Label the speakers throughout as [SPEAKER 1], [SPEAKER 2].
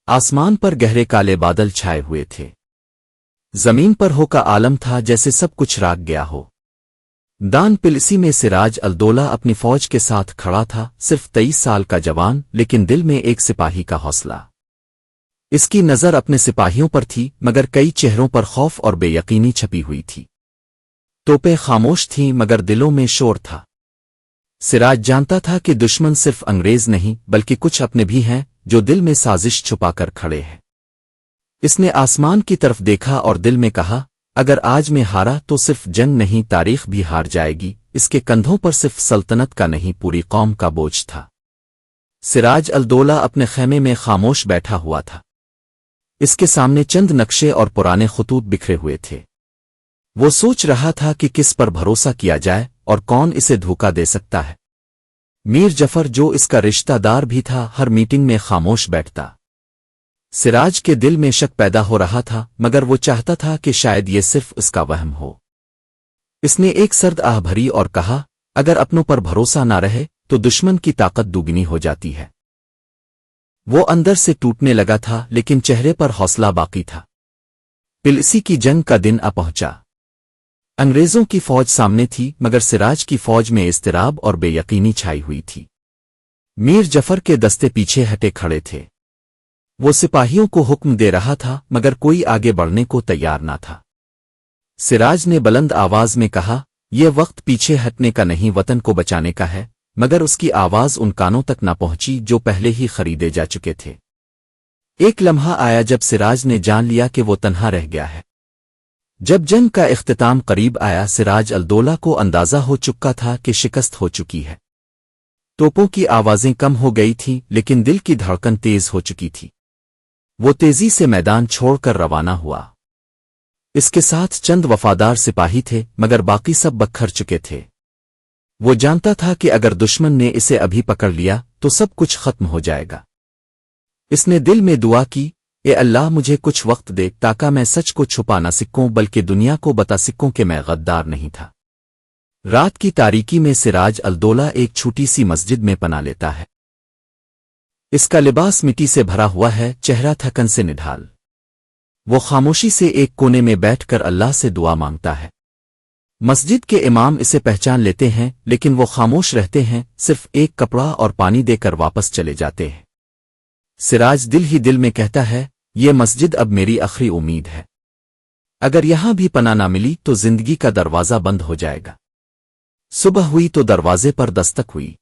[SPEAKER 1] آسمان پر گہرے کالے بادل چھائے ہوئے تھے۔ زمین پر ہو کا عالم تھا جیسے سب کچھ راگ گیا ہو۔ دان پلسی میں سراج الدولہ اپنی فوج کے ساتھ کھڑا تھا، صرف 23 سال کا جوان، لیکن دل میں ایک سپاہی کا حوصلہ۔ اس کی نظر اپنے سپاہیوں پر تھی، مگر کئی چہروں پر خوف اور بے یقینی چھپی ہوئی تھی۔ توپیں خاموش تھیں مگر دلوں میں شور تھا۔ سراج جانتا تھا کہ دشمن صرف انگریز نہیں بلکہ کچھ اپنے بھی ہیں جو دل میں سازش چھپا کر کھڑے ہیں۔ اس نے آسمان کی طرف دیکھا اور دل میں کہا، اگر آج میں ہارا تو صرف جنگ نہیں، تاریخ بھی ہار جائے گی۔ اس کے کندھوں پر صرف سلطنت کا نہیں، پوری قوم کا بوجھ تھا۔ سراج الدولہ اپنے خیمے میں خاموش بیٹھا ہوا تھا۔ اس کے سامنے چند نقشے اور پرانے خطوط بکھرے ہوئے تھے۔ وہ سوچ رہا تھا کہ کس پر بھروسہ کیا جائے اور کون اسے دھوکہ دے سکتا ہے۔ میر جعفر، جو اس کا رشتہ دار بھی تھا، ہر میٹنگ میں خاموش بیٹھتا۔ سراج کے دل میں شک پیدا ہو رہا تھا، مگر وہ چاہتا تھا کہ شاید یہ صرف اس کا وہم ہو۔ اس نے ایک سرد آہ بھری اور کہا، اگر اپنوں پر بھروسہ نہ رہے تو دشمن کی طاقت دوگنی ہو جاتی ہے۔ وہ اندر سے ٹوٹنے لگا تھا، لیکن چہرے پر حوصلہ باقی تھا۔ پلسی کی جنگ کا دن آ پہنچا۔ انگریزوں کی فوج سامنے تھی، مگر سراج کی فوج میں اضطراب اور بے یقینی چھائی ہوئی تھی۔ میر جعفر کے دستے پیچھے ہٹے کھڑے تھے۔ وہ سپاہیوں کو حکم دے رہا تھا، مگر کوئی آگے بڑھنے کو تیار نہ تھا۔ سراج نے بلند آواز میں کہا، یہ وقت پیچھے ہٹنے کا نہیں، وطن کو بچانے کا ہے۔ مگر اس کی آواز ان کانوں تک نہ پہنچی جو پہلے ہی خریدے جا چکے تھے۔ ایک لمحہ آیا جب سراج نے جان لیا کہ وہ تنہا رہ گیا ہے۔ جب جنگ کا اختتام قریب آیا، سراج الدولہ کو اندازہ ہو چکا تھا کہ شکست ہو چکی ہے۔ توپوں کی آوازیں کم ہو گئی تھیں، لیکن دل کی دھڑکن تیز ہو چکی تھی۔ وہ تیزی سے میدان چھوڑ کر روانہ ہوا۔ اس کے ساتھ چند وفادار سپاہی تھے، مگر باقی سب بکھر چکے تھے۔ وہ جانتا تھا کہ اگر دشمن نے اسے ابھی پکڑ لیا تو سب کچھ ختم ہو جائے گا۔ اس نے دل میں دعا کی، اے اللہ، مجھے کچھ وقت دے تاکہ میں سچ کو چھپا نہ سکوں بلکہ دنیا کو بتا سکوں کہ میں غدار نہیں تھا۔ رات کی تاریکی میں سراج الدولہ ایک چھوٹی سی مسجد میں پناہ لیتا ہے۔ اس کا لباس مٹی سے بھرا ہوا ہے، چہرہ تھکن سے نڈھال۔ وہ خاموشی سے ایک کونے میں بیٹھ کر اللہ سے دعا مانگتا ہے۔ مسجد کے امام اسے پہچان لیتے ہیں، لیکن وہ خاموش رہتے ہیں، صرف ایک کپڑا اور پانی دے کر واپس چلے جاتے ہیں۔ سراج دل ہی دل میں کہتا ہے، یہ مسجد اب میری آخری امید ہے۔ اگر یہاں بھی پناہ نہ ملی تو زندگی کا دروازہ بند ہو جائے گا۔ صبح ہوئی تو دروازے پر دستک ہوئی۔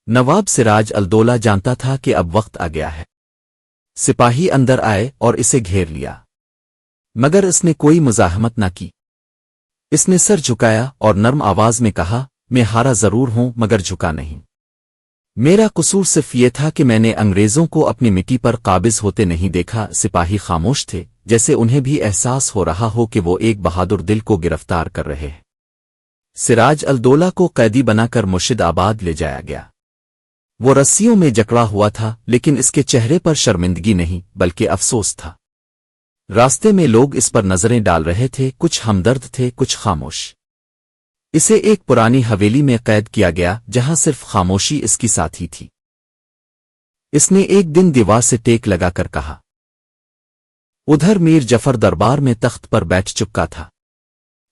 [SPEAKER 1] نواب سراج الدولہ جانتا تھا کہ اب وقت آ گیا ہے۔ سپاہی اندر آئے اور اسے گھیر لیا، مگر اس نے کوئی مزاحمت نہ کی۔ اس نے سر جھکایا اور نرم آواز میں کہا، میں ہارا ضرور ہوں مگر جھکا نہیں۔ میرا قصور صرف یہ تھا کہ میں نے انگریزوں کو اپنی مٹی پر قابض ہوتے نہیں دیکھا۔ سپاہی خاموش تھے، جیسے انہیں بھی احساس ہو رہا ہو کہ وہ ایک بہادر دل کو گرفتار کر رہے ہیں۔ سراج الدولہ کو قیدی بنا کر مرشد آباد لے جایا گیا۔ وہ رسیوں میں جکڑا ہوا تھا، لیکن اس کے چہرے پر شرمندگی نہیں بلکہ افسوس تھا۔ راستے میں لوگ اس پر نظریں ڈال رہے تھے، کچھ ہمدرد تھے، کچھ خاموش۔ اسے ایک پرانی حویلی میں قید کیا گیا جہاں صرف خاموشی اس کی ساتھی تھی۔ اس نے ایک دن دیوار سے ٹیک لگا کر کہا۔ ادھر میر جعفر دربار میں تخت پر بیٹھ چکا تھا۔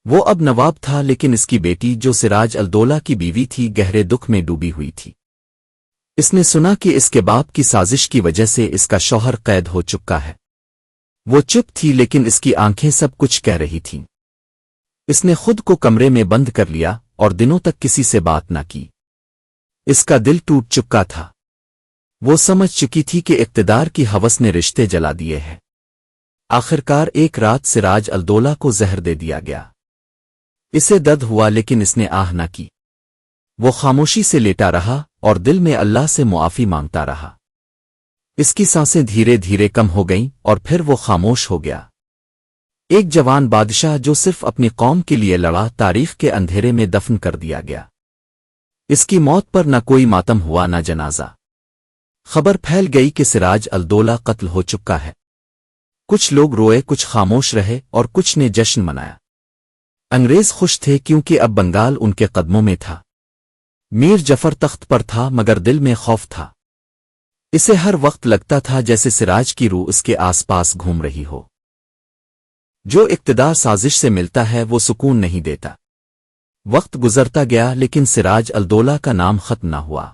[SPEAKER 1] وہ اب نواب تھا، لیکن اس کی بیٹی جو سراج الدولہ کی بیوی تھی گہرے دکھ میں ڈوبی ہوئی تھی۔ اس نے سنا کہ اس کے باپ کی سازش کی وجہ سے اس کا شوہر قید ہو چکا ہے۔ وہ چپ تھی، لیکن اس کی آنکھیں سب کچھ کہہ رہی تھیں۔ اس نے خود کو کمرے میں بند کر لیا اور دنوں تک کسی سے بات نہ کی۔ اس کا دل ٹوٹ چکا تھا۔ وہ سمجھ چکی تھی کہ اقتدار کی ہوس نے رشتے جلا دیے ہیں۔ آخرکار ایک رات سراج الدولہ کو زہر دے دیا گیا۔ اسے درد ہوا، لیکن اس نے آہ نہ کی۔ وہ خاموشی سے لیٹا رہا اور دل میں اللہ سے معافی مانگتا رہا۔ اس کی سانسیں دھیرے دھیرے کم ہو گئیں اور پھر وہ خاموش ہو گیا۔ ایک جوان بادشاہ جو صرف اپنی قوم کے لیے لڑا، تاریخ کے اندھیرے میں دفن کر دیا گیا۔ اس کی موت پر نہ کوئی ماتم ہوا، نہ جنازہ۔ خبر پھیل گئی کہ سراج الدولہ قتل ہو چکا ہے۔ کچھ لوگ روئے، کچھ خاموش رہے اور کچھ نے جشن منایا۔ انگریز خوش تھے کیونکہ اب بنگال ان کے قدموں میں تھا۔ میر جعفر تخت پر تھا، مگر دل میں خوف تھا۔ اسے ہر وقت لگتا تھا جیسے سراج کی روح اس کے آس پاس گھوم رہی ہو۔ جو اقتدار سازش سے ملتا ہے وہ سکون نہیں دیتا۔ وقت گزرتا گیا لیکن سراج الدولہ کا نام ختم نہ ہوا۔